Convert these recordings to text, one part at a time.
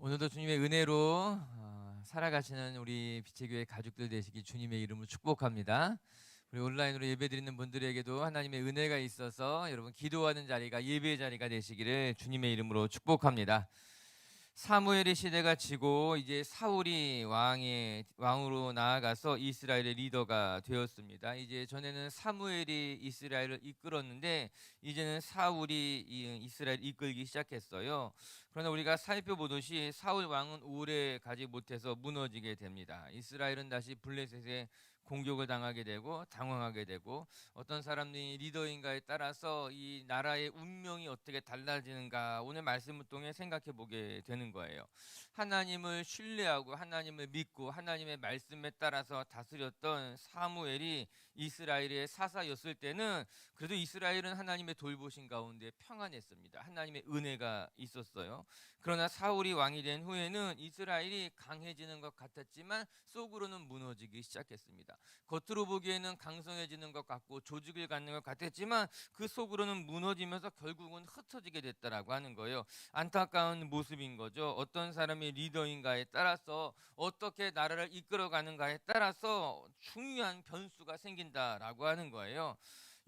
오늘도 주님의 은혜로 살아가시는 우리 빛의 교회 가족들 되시기 주님의 이름으로 축복합니다. 우리 온라인으로 예배드리는 분들에게도 하나님의 은혜가 있어서 여러분 기도하는 자리가 예배의 자리가 되시기를 주님의 이름으로 축복합니다. 사무엘의 시대가 지고 이제 사울이 왕으로 나아가서 이스라엘의 리더가 되었습니다. 이제 전에는 사무엘이 이스라엘을 이끌었는데 이제는 사울이 이스라엘을 이끌기 시작했어요. 그러나 우리가 살펴보듯이 사울 왕은 오래 가지 못해서 무너지게 됩니다. 이스라엘은 다시 블레셋의 공격을 당하게 되고 당황하게 되고, 어떤 사람들이 리더인가에 따라서 이 나라의 운명이 어떻게 달라지는가 오늘 말씀을 통해 생각해 보게 되는 거예요. 하나님을 신뢰하고 하나님을 믿고 하나님의 말씀에 따라서 다스렸던 사무엘이 이스라엘의 사사였을 때는 그래도 이스라엘은 하나님의 돌보신 가운데 평안했습니다. 하나님의 은혜가 있었어요. 그러나 사울이 왕이 된 후에는 이스라엘이 강해지는 것 같았지만 속으로는 무너지기 시작했습니다. 겉으로 보기에는 강성해지는 것 같고 조직을 갖는 것 같았지만 그 속으로는 무너지면서 결국은 흩어지게 됐다라고 하는 거예요. 안타까운 모습인 거죠. 어떤 사람이 리더인가에 따라서 어떻게 나라를 이끌어가는가에 따라서 중요한 변수가 생긴다라고 하는 거예요.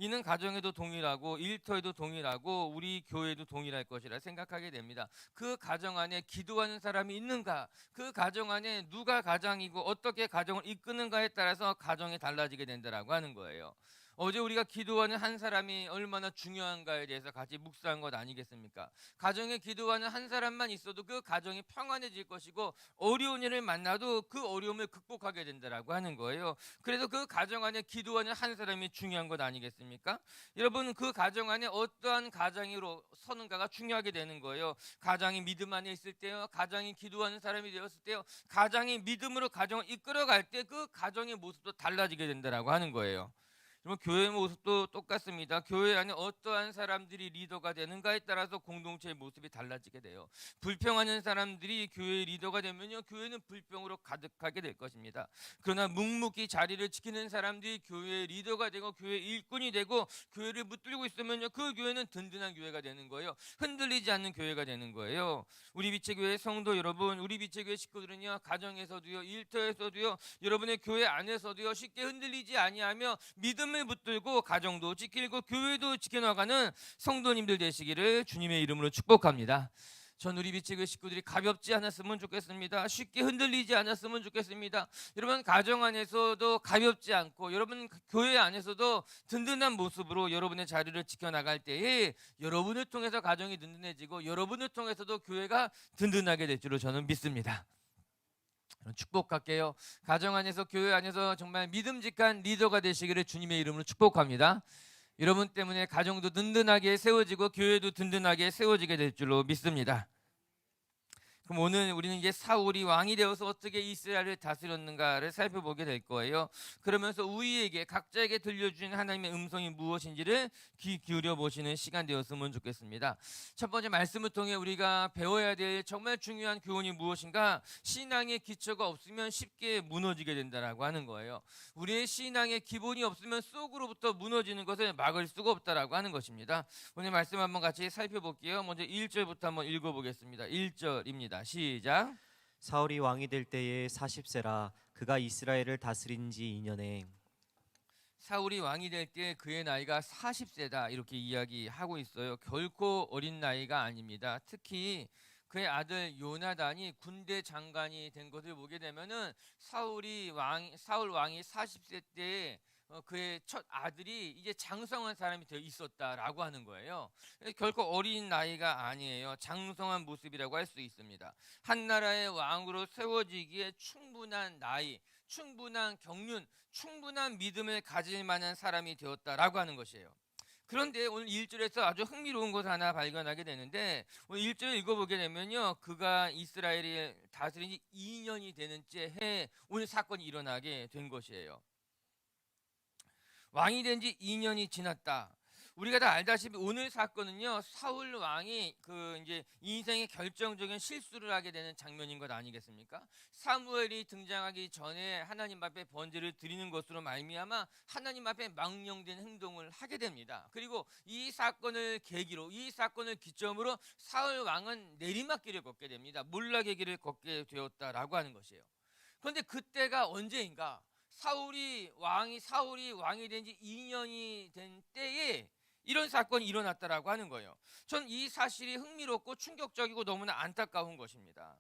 이는 가정에도 동일하고 일터에도 동일하고 우리 교회도 동일할 것이라 생각하게 됩니다. 그 가정 안에 기도하는 사람이 있는가, 그 가정 안에 누가 가장이고 어떻게 가정을 이끄는가에 따라서 가정이 달라지게 된다라고 하는 거예요. 어제 우리가 기도하는 한 사람이 얼마나 중요한가에 대해서 같이 묵상한 것 아니겠습니까? 가정에 기도하는 한 사람만 있어도 그 가정이 평안해질 것이고, 어려운 일을 만나도 그 어려움을 극복하게 된다라고 하는 거예요. 그래서 그 가정 안에 기도하는 한 사람이 중요한 것 아니겠습니까? 여러분, 그 가정 안에 어떠한 가장으로 서는가가 중요하게 되는 거예요. 가장이 믿음 안에 있을 때요, 가장이 기도하는 사람이 되었을 때요, 가장이 믿음으로 가정을 이끌어갈 때 그 가정의 모습도 달라지게 된다라고 하는 거예요. 여러분, 교회 모습도 똑같습니다. 교회 안에 어떠한 사람들이 리더가 되는가에 따라서 공동체의 모습이 달라지게 돼요. 불평하는 사람들이 교회의 리더가 되면요, 교회는 불평으로 가득하게 될 것입니다. 그러나 묵묵히 자리를 지키는 사람들이 교회의 리더가 되고 교회의 일꾼이 되고 교회를 붙들고 있으면요, 그 교회는 든든한 교회가 되는 거예요. 흔들리지 않는 교회가 되는 거예요. 우리 빛의 교회 성도 여러분, 우리 빛의 교회 식구들은요, 가정에서도요, 일터에서도요, 여러분의 교회 안에서도요, 쉽게 흔들리지 아니하며 믿음을 붙들고 가정도 지키고 교회도 지켜나가는 성도님들 되시기를 주님의 이름으로 축복합니다. 전 우리 빛의 교회 식구들이 가볍지 않았으면 좋겠습니다. 쉽게 흔들리지 않았으면 좋겠습니다. 여러분, 가정 안에서도 가볍지 않고 여러분 교회 안에서도 든든한 모습으로 여러분의 자리를 지켜나갈 때에 여러분을 통해서 가정이 든든해지고 여러분을 통해서도 교회가 든든하게 될 줄로 저는 믿습니다. 축복할게요. 가정 안에서 교회 안에서 정말 믿음직한 리더가 되시기를 주님의 이름으로 축복합니다. 여러분 때문에 가정도 든든하게 세워지고 교회도 든든하게 세워지게 될 줄로 믿습니다. 그럼 오늘 우리는 이제 사울이 왕이 되어서 어떻게 이스라엘을 다스렸는가를 살펴보게 될 거예요. 그러면서 우리에게 각자에게 들려주신 하나님의 음성이 무엇인지를 귀 기울여 보시는 시간 되었으면 좋겠습니다. 첫 번째 말씀을 통해 우리가 배워야 될 정말 중요한 교훈이 무엇인가? 신앙의 기초가 없으면 쉽게 무너지게 된다라고 하는 거예요. 우리의 신앙의 기본이 없으면 속으로부터 무너지는 것을 막을 수가 없다라고 하는 것입니다. 오늘 말씀 한번 같이 살펴볼게요. 먼저 1절부터 한번 읽어보겠습니다. 1절입니다. 시작. 사울이 왕이 될 때에 40세라 그가 이스라엘을 다스린 지 2년에 사울이 왕이 될 때 그의 나이가 40세다 이렇게 이야기하고 있어요. 결코 어린 나이가 아닙니다. 특히 그의 아들 요나단이 군대 장관이 된 것을 보게 되면은 사울 왕이 40세 때에 그의 첫 아들이 이제 장성한 사람이 되어 있었다라고 하는 거예요. 결코 어린 나이가 아니에요. 장성한 모습이라고 할 수 있습니다. 한 나라의 왕으로 세워지기에 충분한 나이, 충분한 경륜, 충분한 믿음을 가질 만한 사람이 되었다라고 하는 것이에요. 그런데 오늘 1절에서 아주 흥미로운 것을 하나 발견하게 되는데, 오늘 1절을 읽어보게 되면요, 그가 이스라엘이 다스린 지 2년이 되는 해에 오늘 사건이 일어나게 된 것이에요. 왕이 된 지 2년이 지났다. 우리가 다 알다시피 오늘 사건은요, 사울 왕이 그 이제 인생의 결정적인 실수를 하게 되는 장면인 것 아니겠습니까? 사무엘이 등장하기 전에 하나님 앞에 번제를 드리는 것으로 말미암아 하나님 앞에 망령된 행동을 하게 됩니다. 그리고 이 사건을 계기로, 이 사건을 기점으로 사울 왕은 내리막길을 걷게 됩니다. 몰락의 길을 걷게 되었다라고 하는 것이에요. 그런데 그때가 언제인가? 사울이 왕이 된 지 2년이 된 때에 이런 사건이 일어났다라고 하는 거예요. 전 이 사실이 흥미롭고 충격적이고 너무나 안타까운 것입니다.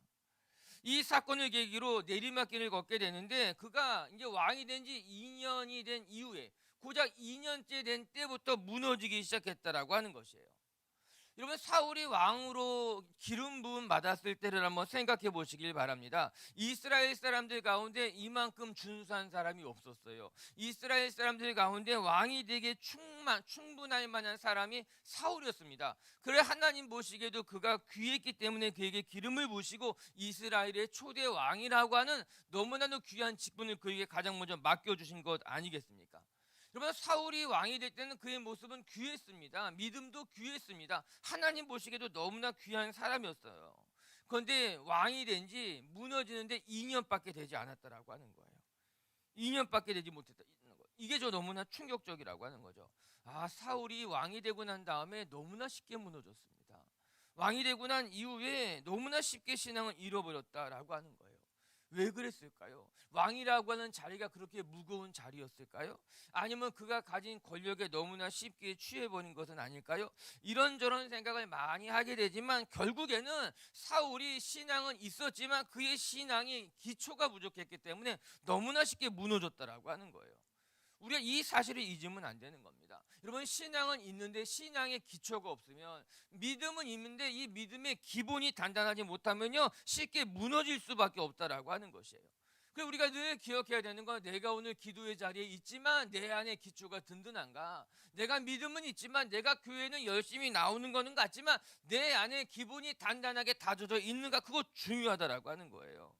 이 사건을 계기로 내리막길을 걷게 되는데, 그가 이제 왕이 된 지 2년이 된 이후에 고작 2년째 된 때부터 무너지기 시작했다라고 하는 것이에요. 여러분, 사울이 왕으로 기름 부음 받았을 때를 한번 생각해 보시길 바랍니다. 이스라엘 사람들 가운데 이만큼 준수한 사람이 없었어요. 이스라엘 사람들 가운데 왕이 되게 충분할 만한 사람이 사울이었습니다. 그래 하나님 보시기에도 그가 귀했기 때문에 그에게 기름을 부으시고 이스라엘의 초대 왕이라고 하는 너무나도 귀한 직분을 그에게 가장 먼저 맡겨주신 것 아니겠습니까? 여러분, 사울이 왕이 될 때는 그의 모습은 귀했습니다. 믿음도 귀했습니다. 하나님 보시기에도 너무나 귀한 사람이었어요. 그런데 왕이 된 지 무너지는데 2년밖에 되지 않았다라고 하는 거예요. 2년밖에 되지 못했다. 이게 저 너무나 충격적이라고 하는 거죠. 사울이 왕이 되고 난 다음에 너무나 쉽게 무너졌습니다. 왕이 되고 난 이후에 너무나 쉽게 신앙을 잃어버렸다라고 하는 거예요. 왜 그랬을까요? 왕이라고 하는 자리가 그렇게 무거운 자리였을까요? 아니면 그가 가진 권력에 너무나 쉽게 취해버린 것은 아닐까요? 이런저런 생각을 많이 하게 되지만 결국에는 사울이 신앙은 있었지만 그의 신앙이 기초가 부족했기 때문에 너무나 쉽게 무너졌다라고 하는 거예요. 우리가 이 사실을 잊으면 안 되는 겁니다. 여러분, 신앙은 있는데 신앙의 기초가 없으면, 믿음은 있는데 이 믿음의 기본이 단단하지 못하면요, 쉽게 무너질 수밖에 없다라고 하는 것이에요. 그래서 우리가 늘 기억해야 되는 건, 내가 오늘 기도의 자리에 있지만 내 안에 기초가 든든한가? 내가 믿음은 있지만, 내가 교회는 열심히 나오는 거는 같지만 내 안에 기본이 단단하게 다져져 있는가? 그거 중요하다라고 하는 거예요.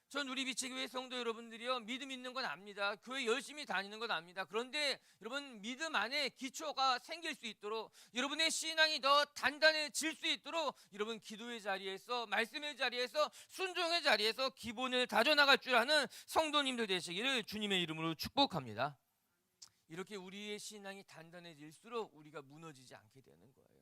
전 우리 비치교회 성도 여러분들이요, 믿음 있는 건 압니다. 교회 열심히 다니는 건 압니다. 그런데 여러분, 믿음 안에 기초가 생길 수 있도록, 여러분의 신앙이 더 단단해질 수 있도록 여러분, 기도의 자리에서, 말씀의 자리에서, 순종의 자리에서 기본을 다져나갈 줄 아는 성도님들 되시기를 주님의 이름으로 축복합니다. 이렇게 우리의 신앙이 단단해질수록 우리가 무너지지 않게 되는 거예요.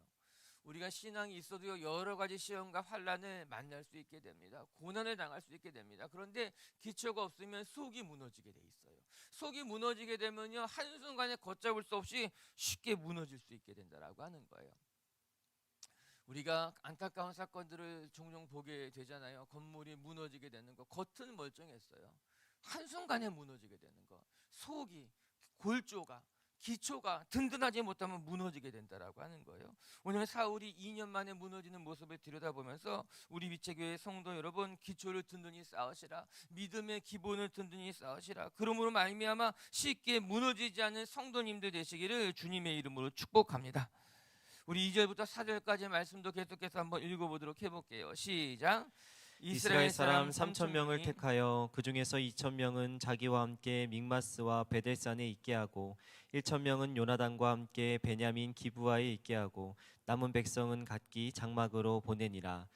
우리가 신앙이 있어도 여러 가지 시험과 환난을 만날 수 있게 됩니다. 고난을 당할 수 있게 됩니다. 그런데 기초가 없으면 속이 무너지게 돼 있어요. 속이 무너지게 되면요, 한순간에 걷잡을 수 없이 쉽게 무너질 수 있게 된다라고 하는 거예요. 우리가 안타까운 사건들을 종종 보게 되잖아요. 건물이 무너지게 되는 거, 겉은 멀쩡했어요. 한순간에 무너지게 되는 거, 속이, 골조가, 기초가 든든하지 못하면 무너지게 된다라고 하는 거예요. 오늘 사울이 2년 만에 무너지는 모습을 들여다보면서 우리 비체교회 성도 여러분, 기초를 든든히 쌓으시라. 믿음의 기본을 든든히 쌓으시라. 그러므로 말미암아 쉽게 무너지지 않는 성도님들 되시기를 주님의 이름으로 축복합니다. 우리 2절부터 4절까지의 말씀도 계속해서 한번 읽어보도록 해볼게요. 시작. 이스라엘 사람 3천 명을 택하여 그 중에서 2천 명은 자기와 함께 믹마스와 베델산에 있게 하고 1천 명은 요나단과 함께 베냐민 기브아에 있게 하고 남은 백성은 각기 장막으로 보내니라.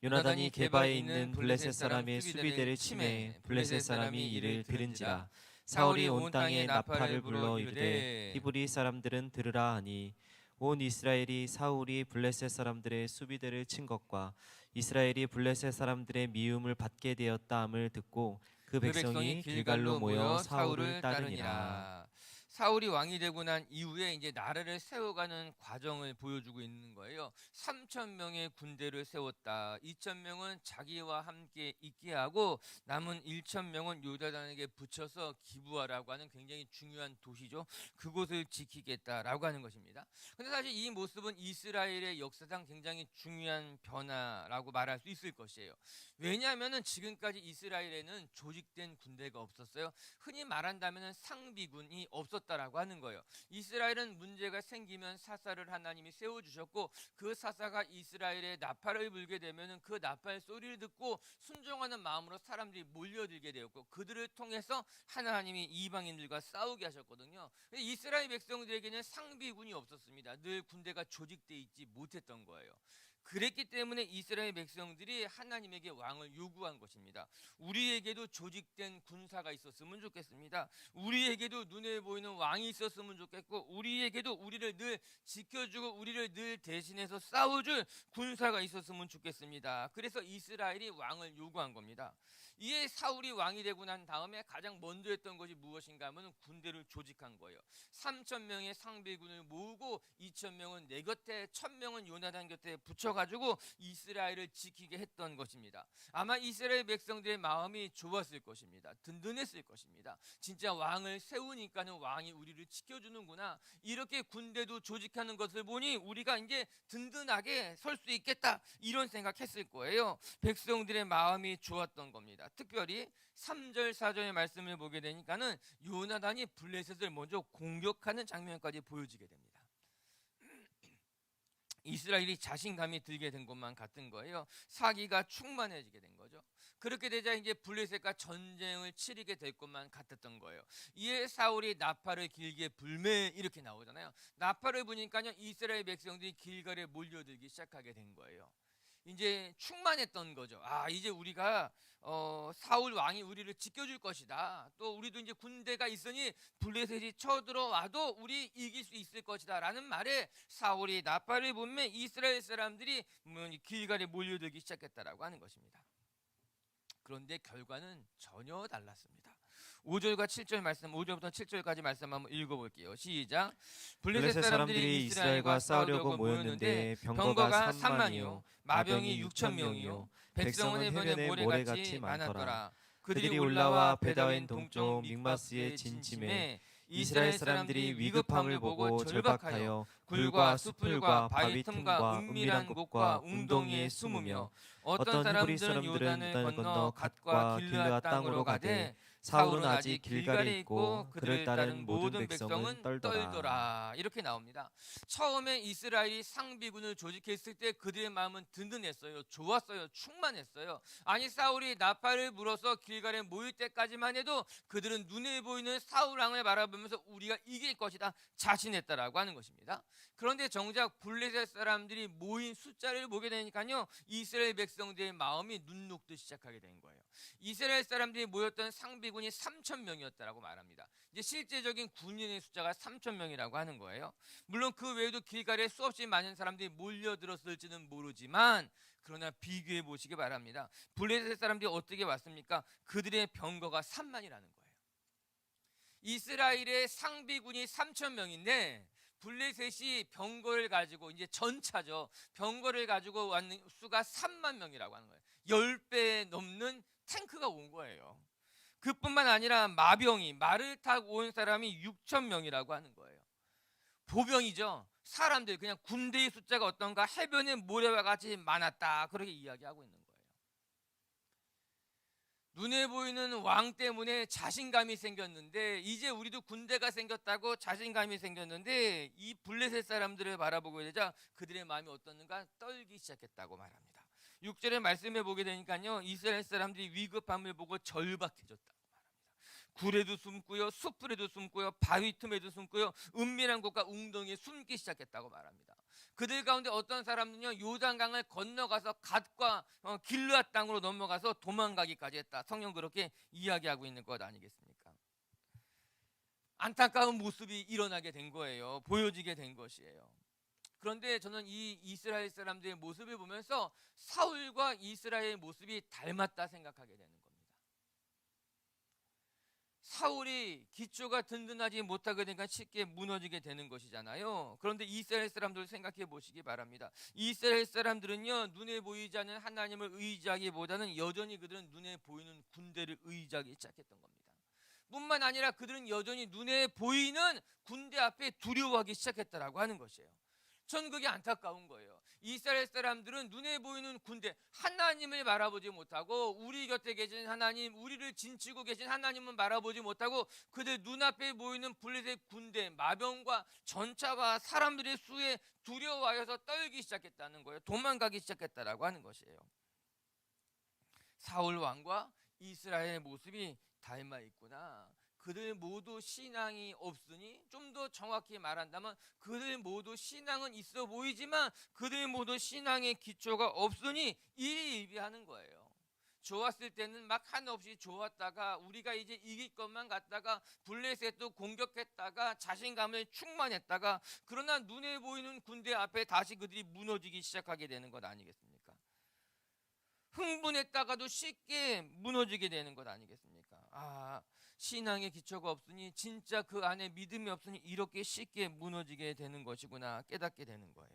요나단이 게바에 있는 블레셋 사람의 수비대를 치매 블레셋 사람이 이를 들은지라. 사울이 온 땅에 나팔을 불러 이르되 히브리 사람들은 들으라 하니, 온 이스라엘이 사울이 블레셋 사람들의 수비대를 친 것과 이스라엘이 블레셋 사람들의 미움을 받게 되었다함을 듣고 그 백성이 길갈로 모여 사울을 따르니라. 사울이 왕이 되고 난 이후에 이제 나라를 세워가는 과정을 보여주고 있는 거예요. 3천 명의 군대를 세웠다. 2천 명은 자기와 함께 있게 하고 남은 1천 명은 요단에게 붙여서 기브아라고 하는 굉장히 중요한 도시죠. 그곳을 지키겠다라고 하는 것입니다. 그런데 사실 이 모습은 이스라엘의 역사상 굉장히 중요한 변화라고 말할 수 있을 것이에요. 왜냐하면 지금까지 이스라엘에는 조직된 군대가 없었어요. 흔히 말한다면 상비군이 없었다. 죽었다라고 하는 거예요. 이스라엘은 문제가 생기면 사사를 하나님이 세워주셨고 그 사사가 이스라엘에 나팔을 불게 되면 그 나팔 소리를 듣고 순종하는 마음으로 사람들이 몰려들게 되었고 그들을 통해서 하나님이 이방인들과 싸우게 하셨거든요. 이스라엘 백성들에게는 상비군이 없었습니다. 늘 군대가 조직되어 있지 못했던 거예요. 그랬기 때문에 이스라엘 백성들이 하나님에게 왕을 요구한 것입니다. 우리에게도 조직된 군사가 있었으면 좋겠습니다. 우리에게도 눈에 보이는 왕이 있었으면 좋겠고 우리에게도 우리를 늘 지켜주고 우리를 늘 대신해서 싸워줄 군사가 있었으면 좋겠습니다. 그래서 이스라엘이 왕을 요구한 겁니다. 이에 사울이 왕이 되고 난 다음에 가장 먼저 했던 것이 무엇인가 하면 군대를 조직한 거예요. 3,000명의 상비군을 모으고 2,000명은 내 곁에 1,000명은 요나단 곁에 붙여가지고 이스라엘을 지키게 했던 것입니다. 아마 이스라엘 백성들의 마음이 좋았을 것입니다. 든든했을 것입니다. 진짜 왕을 세우니까는 왕이 우리를 지켜주는구나. 이렇게 군대도 조직하는 것을 보니 우리가 이제 든든하게 설 수 있겠다 이런 생각했을 거예요. 백성들의 마음이 좋았던 겁니다. 특별히 3절 4절의 말씀을 보게 되니까는 요나단이 블레셋을 먼저 공격하는 장면까지 보여지게 됩니다. 이스라엘이 자신감이 들게 된 것만 같은 거예요. 사기가 충만해지게 된 거죠. 그렇게 되자 이제 블레셋과 전쟁을 치르게 될 것만 같았던 거예요. 이에 사울이 나팔을 길게 불매 이렇게 나오잖아요. 나팔을 부니까요 이스라엘 백성들이 길갈에 몰려들기 시작하게 된 거예요. 이제 충만했던 거죠. 아 이제 우리가 사울 왕이 우리를 지켜줄 것이다. 또 우리도 이제 군대가 있으니 블레셋이 쳐들어와도 우리 이길 수 있을 것이다 라는 말에 사울이 나팔을 불매 이스라엘 사람들이 길갈에 몰려들기 시작했다라고 하는 것입니다. 그런데 결과는 전혀 달랐습니다. 5절과 7절 말씀, 5절부터 7절까지 말씀 한번 읽어볼게요. 시작. 블레셋 사람들이 이스라엘과 싸우려고 모였는데 병거가 3만이요 마병이 6,000명이요 백성은 해변에 모래같이 많더라. 그들이 올라와 베다웬 동쪽 믹마스에 진침해 이스라엘 사람들이 위급함을 보고 절박하여 굴과 수풀과 바위 틈과 은밀한 곳과 웅덩이에 숨으며 어떤 히브리 사람들은 요단을 건너 갓과 길르앗 땅으로 가되 사울은 아직 길갈에 있고 그를 따른 모든 백성은 떨더라. 이렇게 나옵니다. 처음에 이스라엘이 상비군을 조직했을 때 그들의 마음은 든든했어요. 좋았어요. 충만했어요. 아니 사울이 나팔을 불어서 길갈에 모일 때까지만 해도 그들은 눈에 보이는 사울 왕을 바라보면서 우리가 이길 것이다 자신했다라고 하는 것입니다. 그런데 정작 블레셋 사람들이 모인 숫자를 보게 되니까요 이스라엘 백성들의 마음이 눈 녹기 시작하게 된 거예요. 이스라엘 사람들이 모였던 상비군이 3,000명이었다라고 말합니다. 이제 실제적인 군인의 숫자가 3,000명이라고 하는 거예요. 물론 그 외에도 길갈에 수없이 많은 사람들이 몰려들었을지는 모르지만 그러나 비교해 보시기 바랍니다. 블레셋 사람들이 어떻게 왔습니까? 그들의 병거가 3만이라는 거예요. 이스라엘의 상비군이 3,000명인데 블레셋이 병거를 가지고 이제 전차죠. 병거를 가지고 왔는 수가 3만 명이라고 하는 거예요. 10배 넘는 탱크가 온 거예요. 그뿐만 아니라 마병이 말을 타고 온 사람이 6,000명이라고 하는 거예요. 보병이죠. 사람들 그냥 군대의 숫자가 어떤가 해변에 모래와 같이 많았다 그렇게 이야기하고 있는 거예요. 눈에 보이는 왕 때문에 자신감이 생겼는데 이제 우리도 군대가 생겼다고 자신감이 생겼는데 이 블레셋 사람들을 바라보고 되자 그들의 마음이 어떻는가 떨기 시작했다고 말합니다. 6절의 말씀에 보게 되니까요 이스라엘 사람들이 위급함을 보고 절박해졌다고 말합니다. 굴에도 숨고요 수풀에도 숨고요 바위 틈에도 숨고요 은밀한 곳과 웅덩이에 숨기 시작했다고 말합니다. 그들 가운데 어떤 사람은요 요단강을 건너가서 갓과 길르앗 땅으로 넘어가서 도망가기까지 했다. 성경 그렇게 이야기하고 있는 것 아니겠습니까? 안타까운 모습이 일어나게 된 거예요. 보여지게 된 것이에요. 그런데 저는 이 이스라엘 사람들의 모습을 보면서 사울과 이스라엘의 모습이 닮았다 생각하게 되는 겁니다. 사울이 기초가 든든하지 못하게 되니까 쉽게 무너지게 되는 것이잖아요. 그런데 이스라엘 사람들을 생각해 보시기 바랍니다. 이스라엘 사람들은요 눈에 보이지 않는 하나님을 의지하기보다는 여전히 그들은 눈에 보이는 군대를 의지하기 시작했던 겁니다. 뿐만 아니라 그들은 여전히 눈에 보이는 군대 앞에 두려워하기 시작했다라고 하는 것이에요. 전 그게 안타까운 거예요. 이스라엘 사람들은 눈에 보이는 군대, 하나님을 바라보지 못하고 우리 곁에 계신 하나님, 우리를 진치고 계신 하나님은 바라보지 못하고 그들 눈앞에 보이는 블레셋 군대, 마병과 전차와 사람들의 수에 두려워하여서 떨기 시작했다는 거예요. 도망가기 시작했다라고 하는 것이에요. 사울 왕과 이스라엘의 모습이 닮아 있구나. 그들 모두 신앙이 없으니, 좀 더 정확히 말한다면 그들 모두 신앙은 있어 보이지만 그들 모두 신앙의 기초가 없으니 일희일비하는 거예요. 좋았을 때는 막 한없이 좋았다가 우리가 이제 이길 것만 같다가 블레셋도 공격했다가 자신감을 충만했다가 그러나 눈에 보이는 군대 앞에 다시 그들이 무너지기 시작하게 되는 것 아니겠습니까? 흥분했다가도 쉽게 무너지게 되는 것 아니겠습니까? 신앙의 기초가 없으니, 진짜 그 안에 믿음이 없으니 이렇게 쉽게 무너지게 되는 것이구나 깨닫게 되는 거예요.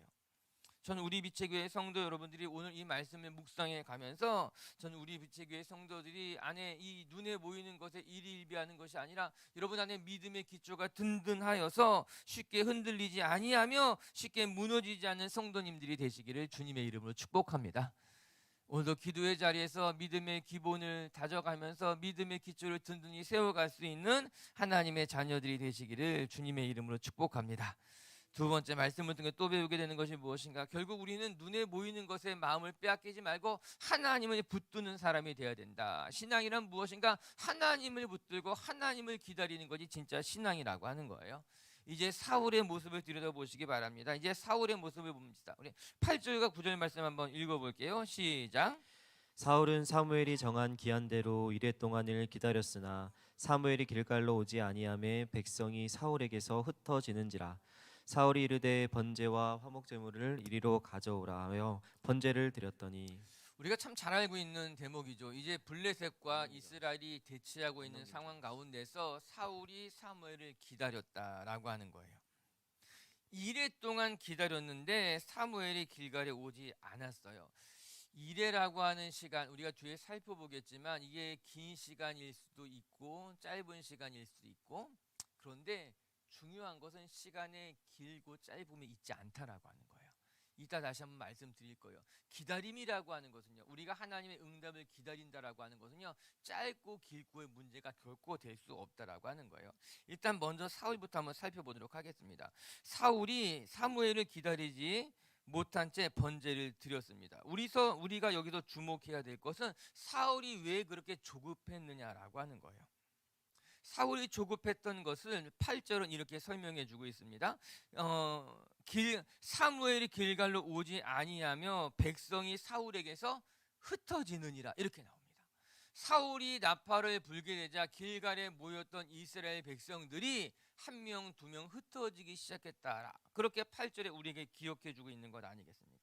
저는 우리 빛의교회 성도 여러분들이 오늘 이 말씀을 묵상해 가면서 저는 우리 빛의교회 성도들이 안에 이 눈에 보이는 것에 일희일비하는 것이 아니라 여러분 안에 믿음의 기초가 든든하여서 쉽게 흔들리지 아니하며 쉽게 무너지지 않는 성도님들이 되시기를 주님의 이름으로 축복합니다. 오늘도 기도의 자리에서 믿음의 기본을 다져가면서 믿음의 기초를 든든히 세워갈 수 있는 하나님의 자녀들이 되시기를 주님의 이름으로 축복합니다. 두 번째 말씀을 통해 또 배우게 되는 것이 무엇인가? 결국 우리는 눈에 보이는 것에 마음을 빼앗기지 말고 하나님을 붙드는 사람이 되어야 된다. 신앙이란 무엇인가? 하나님을 붙들고 하나님을 기다리는 것이 진짜 신앙이라고 하는 거예요. 이제 사울의 모습을 들여다보시기 바랍니다. 이제 사울의 모습을 봅니다. 우리 8절과 9절 말씀 한번 읽어볼게요. 시작. 사울은 사무엘이 정한 기한대로 이레 동안을 기다렸으나 사무엘이 길갈로 오지 아니하매 백성이 사울에게서 흩어지는지라. 사울이 이르되 번제와 화목 제물을 이리로 가져오라 하여 번제를 드렸더니. 우리가 참 잘 알고 있는 대목이죠. 이제 블레셋과 이스라엘이 대치하고 있는 상황 가운데서 사울이 사무엘을 기다렸다라고 하는 거예요. 이레 동안 기다렸는데 사무엘이 길갈에 오지 않았어요. 이레라고 하는 시간 우리가 뒤에 살펴보겠지만 이게 긴 시간일 수도 있고 짧은 시간일 수도 있고, 그런데 중요한 것은 시간의 길고 짧음이 있지 않다라고 하는 거예요. 이따 다시 한번 말씀드릴 거예요. 기다림이라고 하는 것은요, 우리가 하나님의 응답을 기다린다라고 하는 것은요, 짧고 길고의 문제가 결코 될 수 없다라고 하는 거예요. 일단 먼저 사울부터 한번 살펴보도록 하겠습니다. 사울이 사무엘을 기다리지 못한 채 번제를 드렸습니다. 우리가 여기서 주목해야 될 것은 사울이 왜 그렇게 조급했느냐라고 하는 거예요. 사울이 조급했던 것을 8절은 이렇게 설명해 주고 있습니다. 사무엘이 길갈로 오지 아니하며 백성이 사울에게서 흩어지느니라 이렇게 나옵니다. 사울이 나팔을 불게 되자 길갈에 모였던 이스라엘 백성들이 한 명, 두 명 흩어지기 시작했다. 그렇게 8절에 우리에게 기억해 주고 있는 것 아니겠습니까?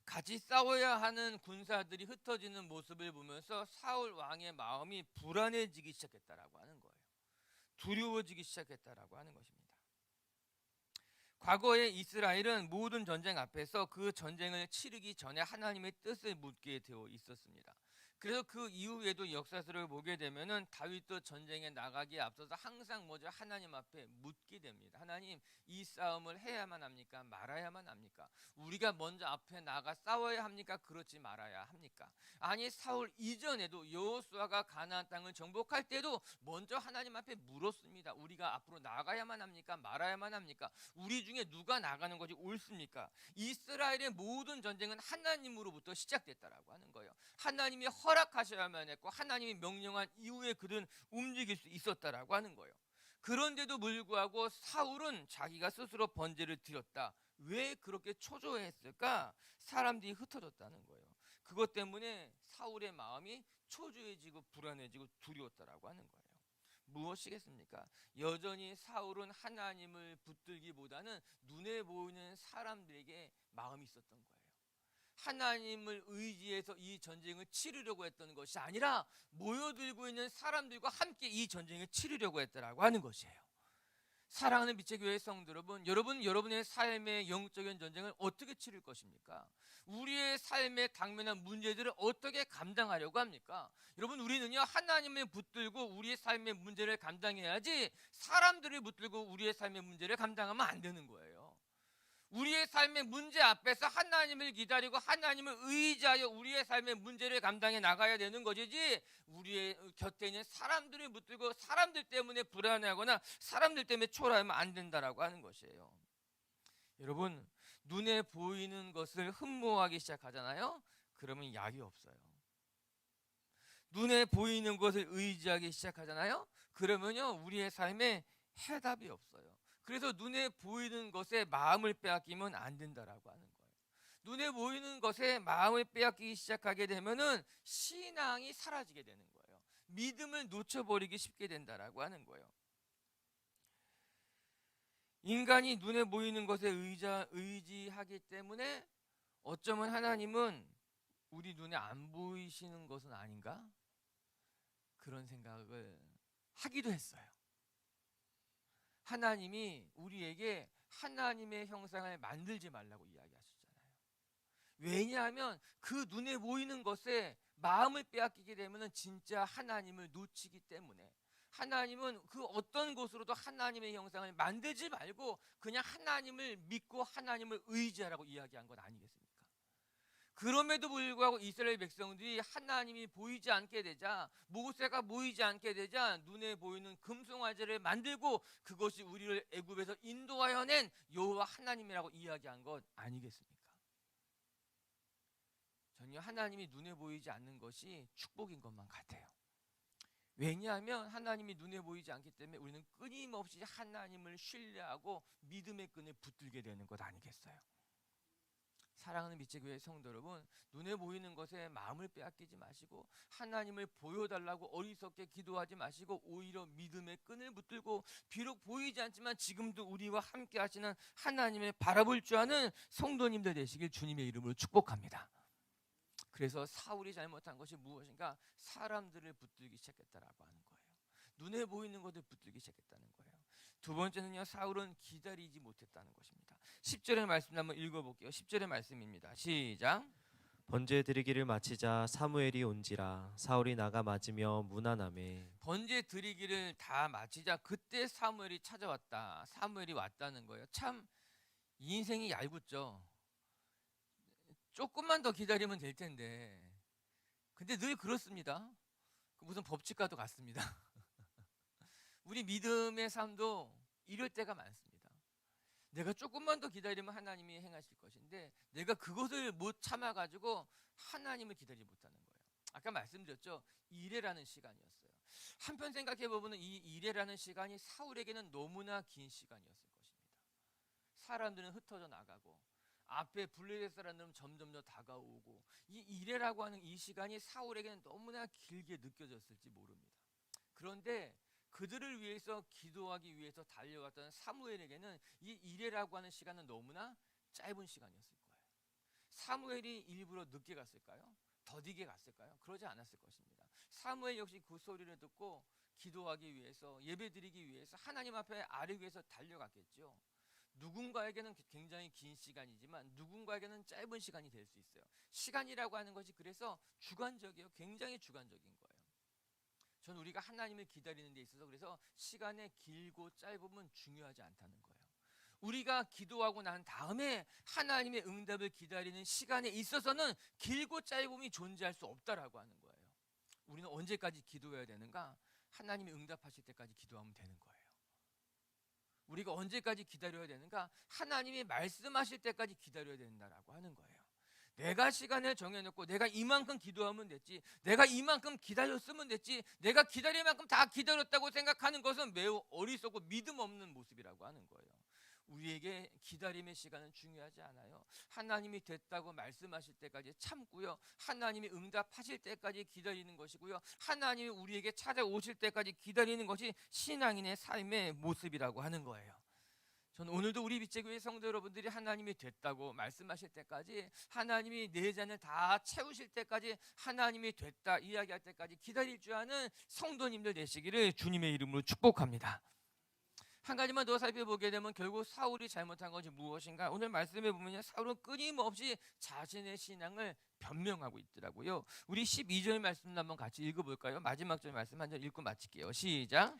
같이 싸워야 하는 군사들이 흩어지는 모습을 보면서 사울 왕의 마음이 불안해지기 시작했다라고 하는 거예요. 두려워지기 시작했다라고 하는 것입니다. 과거에 이스라엘은 모든 전쟁 앞에서 그 전쟁을 치르기 전에 하나님의 뜻을 묻게 되어 있었습니다. 그래서 그 이후에도 역사서를 보게 되면은 다윗도 전쟁에 나가기에 앞서서 항상 먼저 하나님 앞에 묻게 됩니다. 하나님, 이 싸움을 해야만 합니까? 말아야만 합니까? 우리가 먼저 앞에 나가 싸워야 합니까? 그렇지 말아야 합니까? 아니, 사울 이전에도 여호수아가 가나안 땅을 정복할 때도 먼저 하나님 앞에 물었습니다. 우리가 앞으로 나가야만 합니까? 말아야만 합니까? 우리 중에 누가 나가는 것이 옳습니까? 이스라엘의 모든 전쟁은 하나님으로부터 시작됐다라고 하는 거예요. 하나님이 허락하셔야만 했고 하나님이 명령한 이후에 그들은 움직일 수 있었다라고 하는 거예요. 그런데도 불구하고 사울은 자기가 스스로 번제를 드렸다. 왜 그렇게 초조했을까? 사람들이 흩어졌다는 거예요. 그것 때문에 사울의 마음이 초조해지고 불안해지고 두려웠다라고 하는 거예요. 무엇이겠습니까? 여전히 사울은 하나님을 붙들기보다는 눈에 보이는 사람들에게 마음이 있었던 거예요. 하나님을 의지해서 이 전쟁을 치르려고 했던 것이 아니라 모여들고 있는 사람들과 함께 이 전쟁을 치르려고 했다라고 하는 것이에요. 사랑하는 빛의 교회 성도 여러분, 여러분의 삶의 영적인 전쟁을 어떻게 치를 것입니까? 우리의 삶에 당면한 문제들을 어떻게 감당하려고 합니까? 여러분, 우리는요, 하나님을 붙들고 우리의 삶의 문제를 감당해야지 사람들을 붙들고 우리의 삶의 문제를 감당하면 안 되는 거예요. 우리의 삶의 문제 앞에서 하나님을 기다리고 하나님을 의지하여 우리의 삶의 문제를 감당해 나가야 되는 것이지, 우리의 곁에 있는 사람들을 붙들고 사람들 때문에 불안해하거나 사람들 때문에 초라하면 안 된다라고 하는 것이에요. 여러분, 눈에 보이는 것을 흠모하기 시작하잖아요. 그러면 약이 없어요. 눈에 보이는 것을 의지하기 시작하잖아요. 그러면요, 우리의 삶에 해답이 없어요. 그래서 눈에 보이는 것에 마음을 빼앗기면 안 된다라고 하는 거예요. 눈에 보이는 것에 마음을 빼앗기기 시작하게 되면은 신앙이 사라지게 되는 거예요. 믿음을 놓쳐버리기 쉽게 된다라고 하는 거예요. 인간이 눈에 보이는 것에 의지하기 때문에 어쩌면 하나님은 우리 눈에 안 보이시는 것은 아닌가? 그런 생각을 하기도 했어요. 하나님이 우리에게 하나님의 형상을 만들지 말라고 이야기하셨잖아요. 왜냐하면 그 눈에 보이는 것에 마음을 빼앗기게 되면 진짜 하나님을 놓치기 때문에, 하나님은 그 어떤 것으로도 하나님의 형상을 만들지 말고 그냥 하나님을 믿고 하나님을 의지하라고 이야기한 것 아니겠습니까? 그럼에도 불구하고 이스라엘 백성들이 하나님이 보이지 않게 되자, 모세가 보이지 않게 되자 눈에 보이는 금송아지를 만들고 그것이 우리를 애굽에서 인도하여 낸 여호와 하나님이라고 이야기한 것 아니겠습니까? 전혀 하나님이 눈에 보이지 않는 것이 축복인 것만 같아요. 왜냐하면 하나님이 눈에 보이지 않기 때문에 우리는 끊임없이 하나님을 신뢰하고 믿음의 끈을 붙들게 되는 것 아니겠어요? 사랑하는 빛의 교회 성도 여러분, 눈에 보이는 것에 마음을 빼앗기지 마시고 하나님을 보여달라고 어리석게 기도하지 마시고 오히려 믿음의 끈을 붙들고, 비록 보이지 않지만 지금도 우리와 함께 하시는 하나님을 바라볼 줄 아는 성도님들 되시길 주님의 이름으로 축복합니다. 그래서 사울이 잘못한 것이 무엇인가? 사람들을 붙들기 시작했다라고 하는 거예요. 눈에 보이는 것을 붙들기 시작했다는 거예요. 두 번째는요, 사울은 기다리지 못했다는 것입니다. 10절의 말씀 한번 읽어볼게요. 10절의 말씀입니다. 시작. 번제 드리기를 마치자 사무엘이 온지라 사울이 나가 맞으며 무난하매. 번제 드리기를 다 마치자 그때 사무엘이 찾아왔다. 사무엘이 왔다는 거예요. 참 인생이 얄궂죠. 조금만 더 기다리면 될 텐데, 근데 늘 그렇습니다. 무슨 법칙과도 같습니다. 우리 믿음의 삶도 이럴 때가 많습니다. 내가 조금만 더 기다리면 하나님이 행하실 것인데 내가 그것을 못 참아가지고 하나님을 기다리지 못하는 거예요. 아까 말씀드렸죠. 이레라는 시간이었어요. 한편 생각해보면 이 이레라는 시간이 사울에게는 너무나 긴 시간이었을 것입니다. 사람들은 흩어져 나가고 앞에 블레셋 사람들은 점점 더 다가오고, 이 이레라고 하는 이 시간이 사울에게는 너무나 길게 느껴졌을지 모릅니다. 그런데 그들을 위해서 기도하기 위해서 달려갔던 사무엘에게는 이 이레라고 하는 시간은 너무나 짧은 시간이었을 거예요. 사무엘이 일부러 늦게 갔을까요? 더디게 갔을까요? 그러지 않았을 것입니다. 사무엘 역시 그 소리를 듣고 기도하기 위해서, 예배드리기 위해서 하나님 앞에 아뢰기 위해서 달려갔겠죠. 누군가에게는 굉장히 긴 시간이지만 누군가에게는 짧은 시간이 될 수 있어요. 시간이라고 하는 것이 그래서 주관적이에요. 굉장히 주관적인 거예요. 저는 우리가 하나님을 기다리는 데 있어서 그래서 시간의 길고 짧음은 중요하지 않다는 거예요. 우리가 기도하고 난 다음에 하나님의 응답을 기다리는 시간에 있어서는 길고 짧음이 존재할 수 없다라고 하는 거예요. 우리는 언제까지 기도해야 되는가? 하나님이 응답하실 때까지 기도하면 되는 거예요. 우리가 언제까지 기다려야 되는가? 하나님이 말씀하실 때까지 기다려야 된다라고 하는 거예요. 내가 시간을 정해놓고 내가 이만큼 기도하면 됐지, 내가 이만큼 기다렸으면 됐지, 내가 기다릴 만큼 다 기다렸다고 생각하는 것은 매우 어리석고 믿음 없는 모습이라고 하는 거예요. 우리에게 기다림의 시간은 중요하지 않아요. 하나님이 됐다고 말씀하실 때까지 참고요, 하나님이 응답하실 때까지 기다리는 것이고요, 하나님이 우리에게 찾아오실 때까지 기다리는 것이 신앙인의 삶의 모습이라고 하는 거예요. 저는 오늘도 우리 빛의 교회 성도 여러분들이 하나님이 됐다고 말씀하실 때까지, 하나님이 내 잔을 다 채우실 때까지, 하나님이 됐다 이야기할 때까지 기다릴 줄 아는 성도님들 되시기를 주님의 이름으로 축복합니다. 한 가지만 더 살펴보게 되면 결국 사울이 잘못한 것이 무엇인가? 오늘 말씀에 보면 사울은 끊임없이 자신의 신앙을 변명하고 있더라고요. 우리 12절 말씀 한번 같이 읽어볼까요? 마지막 절 말씀 한 절 읽고 마칠게요. 시작.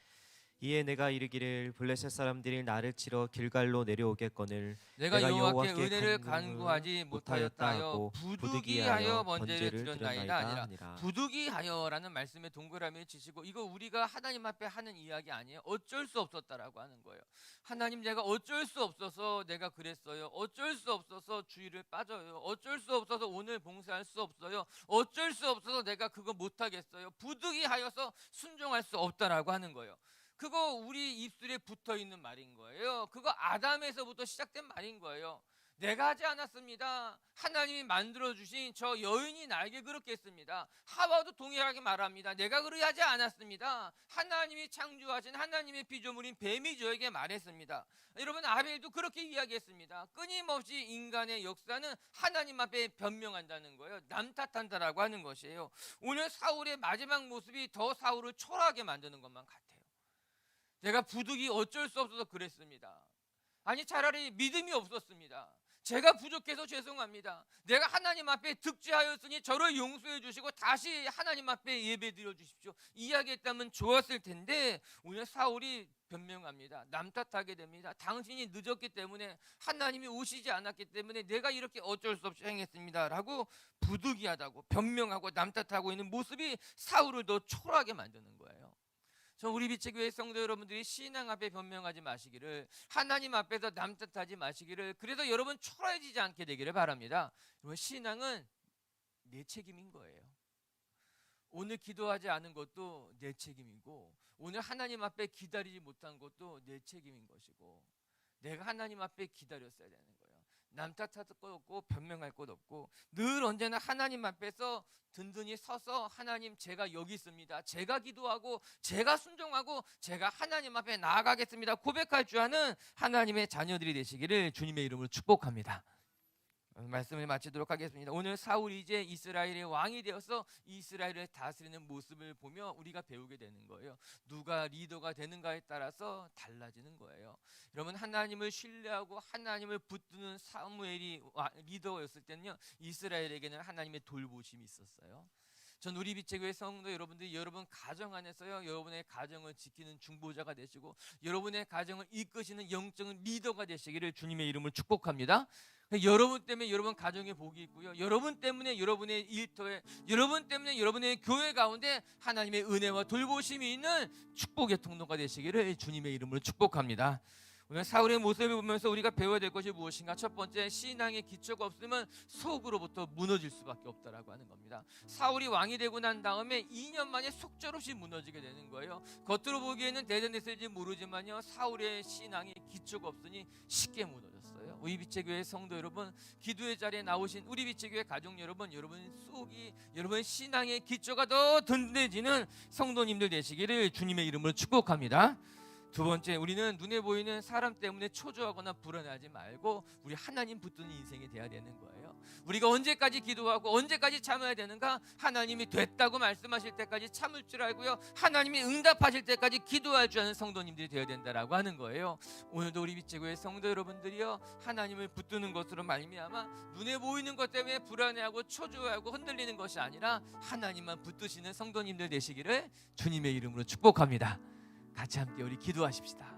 이에 내가 이르기를 블레셋 사람들이 나를 치러 길갈로 내려오겠거늘 내가 여호와께 여호와께 은혜를 간구를 간구하지 못하였다 하여 부득이하여 번제를 드렸나이다 아니라 부득이하여라는 말씀에 동그라미를 치시고 이거 우리가 하나님 앞에 하는 이야기 아니에요. 어쩔 수 없었다라고 하는 거예요. 하나님 내가 어쩔 수 없어서 내가 그랬어요. 어쩔 수 없어서 주일을 빠져요. 어쩔 수 없어서 오늘 봉사할 수 없어요. 어쩔 수 없어서 내가 그거 못하겠어요. 부득이하여서 순종할 수 없다라고 하는 거예요. 그거 우리 입술에 붙어있는 말인 거예요. 그거 아담에서부터 시작된 말인 거예요. 내가 하지 않았습니다. 하나님이 만들어주신 저 여인이 나에게 그렇게 했습니다. 하와도 동일하게 말합니다. 내가 그리 하지 않았습니다. 하나님이 창조하신 하나님의 피조물인 뱀이 저에게 말했습니다. 여러분 아벨도 그렇게 이야기했습니다. 끊임없이 인간의 역사는 하나님 앞에 변명한다는 거예요. 남 탓한다라고 하는 것이에요. 오늘 사울의 마지막 모습이 더 사울을 초라하게 만드는 것만 같아요. 내가 부득이 어쩔 수 없어서 그랬습니다. 아니 차라리 믿음이 없었습니다. 제가 부족해서 죄송합니다. 내가 하나님 앞에 득죄하였으니 저를 용서해 주시고 다시 하나님 앞에 예배 드려 주십시오. 이야기했다면 좋았을 텐데 오늘 사울이 변명합니다. 남 탓하게 됩니다. 당신이 늦었기 때문에 하나님이 오시지 않았기 때문에 내가 이렇게 어쩔 수 없이 행했습니다 라고 부득이하다고 변명하고 남 탓하고 있는 모습이 사울을 더 초라하게 만드는 거예요. 저 우리 빛의교회 성도 여러분들이 신앙 앞에 변명하지 마시기를, 하나님 앞에서 남 탓하지 마시기를, 그래서 여러분 초라해지지 않게 되기를 바랍니다. 여러분 신앙은 내 책임인 거예요. 오늘 기도하지 않은 것도 내 책임이고 오늘 하나님 앞에 기다리지 못한 것도 내 책임인 것이고 내가 하나님 앞에 기다렸어야 되는 거예요. 남 탓할 것 없고 변명할 것 없고 늘 언제나 하나님 앞에서 든든히 서서 하나님 제가 여기 있습니다. 제가 기도하고 제가 순종하고 제가 하나님 앞에 나아가겠습니다. 고백할 줄 아는 하나님의 자녀들이 되시기를 주님의 이름으로 축복합니다. 말씀을 마치도록 하겠습니다. 오늘 사울이 이제 이스라엘의 왕이 되어서 이스라엘을 다스리는 모습을 보며 우리가 배우게 되는 거예요. 누가 리더가 되는가에 따라서 달라지는 거예요. 여러분 하나님을 신뢰하고 하나님을 붙드는 사무엘이 리더였을 때는요 이스라엘에게는 하나님의 돌보심이 있었어요. 전 우리 빛의교회 성도 여러분들이 여러분 가정 안에서요 여러분의 가정을 지키는 중보자가 되시고 여러분의 가정을 이끄시는 영적인 리더가 되시기를 주님의 이름을 축복합니다. 여러분 때문에 여러분 가정에 복이 있고요. 여러분 때문에 여러분의 일터에, 여러분 때문에 여러분의 교회 가운데 하나님의 은혜와 돌보심이 있는 축복의 통로가 되시기를 주님의 이름으로 축복합니다. 오늘 사울의 모습을 보면서 우리가 배워야 될 것이 무엇인가? 첫 번째, 신앙의 기초가 없으면 속으로부터 무너질 수밖에 없다라고 하는 겁니다. 사울이 왕이 되고 난 다음에 2년 만에 속절없이 무너지게 되는 거예요. 겉으로 보기에는 대단했을지 모르지만요 사울의 신앙의 기초가 없으니 쉽게 무너졌어요. 우리 빛의교회 성도 여러분, 기도의 자리에 나오신 우리 빛의교회 가족 여러분, 여러분 속이, 여러분 신앙의 기초가 더 든든해지는 성도님들 되시기를 주님의 이름으로 축복합니다. 두 번째, 우리는 눈에 보이는 사람 때문에 초조하거나 불안하지 말고 우리 하나님 붙드는 인생이 돼야 되는 거예요. 우리가 언제까지 기도하고 언제까지 참아야 되는가? 하나님이 됐다고 말씀하실 때까지 참을 줄 알고요, 하나님이 응답하실 때까지 기도할 줄 아는 성도님들이 되어야 된다라고 하는 거예요. 오늘도 우리 빛의교회 성도 여러분들이요 하나님을 붙드는 것으로 말미암아 눈에 보이는 것 때문에 불안해하고 초조해하고 흔들리는 것이 아니라 하나님만 붙드시는 성도님들 되시기를 주님의 이름으로 축복합니다. 같이 함께 우리 기도하십시다.